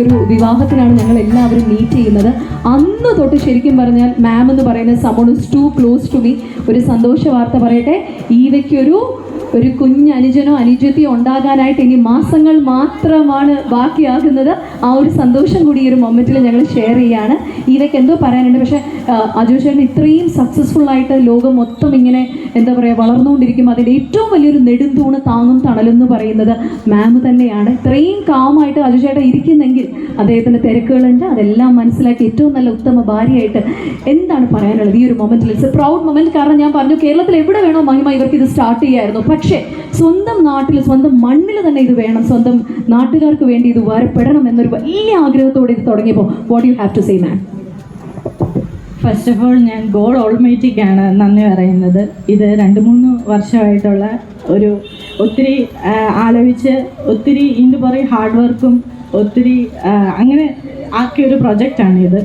ഒരു വിവാഹത്തിനാണ് ഞങ്ങൾ എല്ലാവരും മീറ്റ് ചെയ്യുന്നത്. അന്ന് തൊട്ട് ശരിക്കും പറഞ്ഞാൽ മാം എന്ന് പറയുന്ന someone is too close to me. ഒരു സന്തോഷ വാർത്ത പറയട്ടെ, ഈവയ്ക്കൊരു കുഞ്ഞ് അനുജനോ അനുജത്തിയോ ഉണ്ടാകാനായിട്ട് ഇനി മാസങ്ങൾ മാത്രമാണ് ബാക്കിയാകുന്നത്. ആ ഒരു സന്തോഷം കൂടി ഈ ഒരു മൊമെൻറ്റിൽ ഞങ്ങൾ ഷെയർ ചെയ്യുകയാണ്. ഈവയ്ക്ക് എന്തോ പറയാനുണ്ട്, പക്ഷേ അജു ചേട്ടൻ ഇത്രയും സക്സസ്ഫുള്ളായിട്ട് ലോകം മൊത്തം ഇങ്ങനെ എന്താ പറയുക വളർന്നുകൊണ്ടിരിക്കും. അതിൻ്റെ ഏറ്റവും വലിയൊരു നെടുന്തൂണ് താങ്ങും തണലെന്ന് പറയുന്നത് മാം തന്നെയാണ്. ഇത്രയും കാമായിട്ട് അജു ചേട്ടൻ ഇരിക്കുന്നെങ്കിൽ അദ്ദേഹത്തിൻ്റെ തിരക്കുകളുണ്ട്, അതെല്ലാം മനസ്സിലാക്കി ഏറ്റവും നല്ല ഉത്തമ ഭാര്യയായിട്ട് എന്താണ് പറയാനുള്ളത് ഈ ഒരു മൊമെൻറ്റിൽ? It's a proud moment. കാരണം ഞാൻ പറഞ്ഞു, കേരളത്തിൽ എവിടെ വേണോ മഹിമ ഇവർക്ക് ഇത് സ്റ്റാർട്ട് ചെയ്യായിരുന്നു. പക്ഷേ സ്വന്തം നാട്ടിൽ സ്വന്തം മണ്ണിൽ തന്നെ ഇത് വേണം, സ്വന്തം നാട്ടുകാർക്ക് വേണ്ടി ഇത് വരപ്പെടണം എന്നൊരു വലിയ ആഗ്രഹത്തോടെ ഇത് തുടങ്ങിയപ്പോൾ what you have to say ma'am? First of all ഞാൻ ഗോഡ് ഓൾമൈറ്റിക്കാണ് നന്ദി പറയുന്നത്. ഇത് 2-3 വർഷമായിട്ടുള്ള ഒരു ഒത്തിരി ആലോചിച്ച് ഒത്തിരി ഇതിൻ്റെ പുറകെ ഹാർഡ് വർക്കും ഒത്തിരി അങ്ങനെ ആക്കിയൊരു പ്രൊജക്റ്റാണിത്.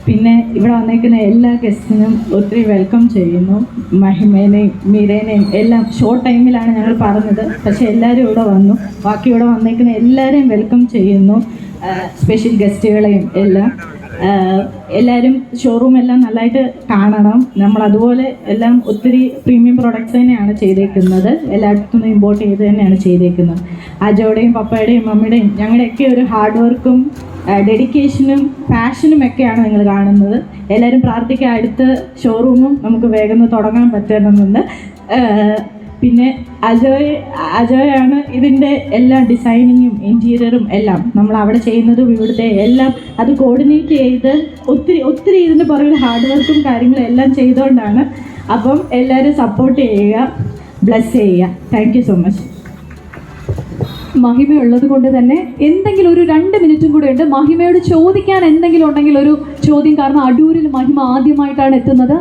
പിന്നെ ഇവിടെ വന്നേക്കുന്ന എല്ലാ ഗസ്റ്റിനും ഒത്തിരി വെൽക്കം ചെയ്യുന്നു. മഹിമേനെയും മീരേനെയും എല്ലാം ഷോർട്ട് ടൈമിലാണ് ഞങ്ങൾ പറഞ്ഞത്, പക്ഷേ എല്ലാവരും ഇവിടെ വന്നു. ബാക്കി ഇവിടെ വന്നേക്കുന്ന എല്ലാവരെയും വെൽക്കം ചെയ്യുന്നു, സ്പെഷ്യൽ ഗസ്റ്റുകളെയും എല്ലാം. എല്ലാവരും ഷോറൂം എല്ലാം നല്ലതായിട്ട് കാണണം. നമ്മളതുപോലെ എല്ലാം ഒത്തിരി പ്രീമിയം പ്രോഡക്റ്റ്സ് തന്നെയാണ് ചെയ്തേക്കുന്നത്, എല്ലായിടത്തു നിന്നും ഇമ്പോർട്ട് ചെയ്ത് തന്നെയാണ് ചെയ്തേക്കുന്നത്. അജോയുടെയും പപ്പയുടെയും മമ്മിയുടെയും ഞങ്ങളുടെയൊക്കെ ഒരു ഹാർഡ് വർക്കും ഡെഡിക്കേഷനും പാഷനും ഒക്കെയാണ് നിങ്ങൾ കാണുന്നത്. എല്ലാവരും പ്രാർത്ഥിക്കുക, അടുത്ത ഷോറൂമും നമുക്ക് വേഗം തുടങ്ങാൻ പറ്റണമെന്നുണ്ട്. പിന്നെ അജോയാണ് ഇതിൻ്റെ എല്ലാ ഡിസൈനിങ്ങും ഇൻറ്റീരിയറും എല്ലാം നമ്മൾ അവിടെ ചെയ്യുന്നതും ഇവിടുത്തെ എല്ലാം അത് കോർഡിനേറ്റ് ചെയ്ത് ഒത്തിരി ഇതിൻ്റെ പുറകിൽ ഹാർഡ് വർക്കും കാര്യങ്ങളും എല്ലാം ചെയ്തുകൊണ്ടാണ്. അപ്പം എല്ലാവരും സപ്പോർട്ട് ചെയ്യുക, ബ്ലെസ് ചെയ്യുക. Thank you so much. മഹിമ ഉള്ളത് കൊണ്ട് തന്നെ എന്തെങ്കിലും ഒരു 2 മിനിറ്റും കൂടെ ഉണ്ട്. മഹിമയോട് ചോദിക്കാൻ എന്തെങ്കിലും ഉണ്ടെങ്കിൽ ഒരു ചോദ്യം. കാരണം അടൂരിൽ മഹിമ ആദ്യമായിട്ടാണ് എത്തുന്നത്.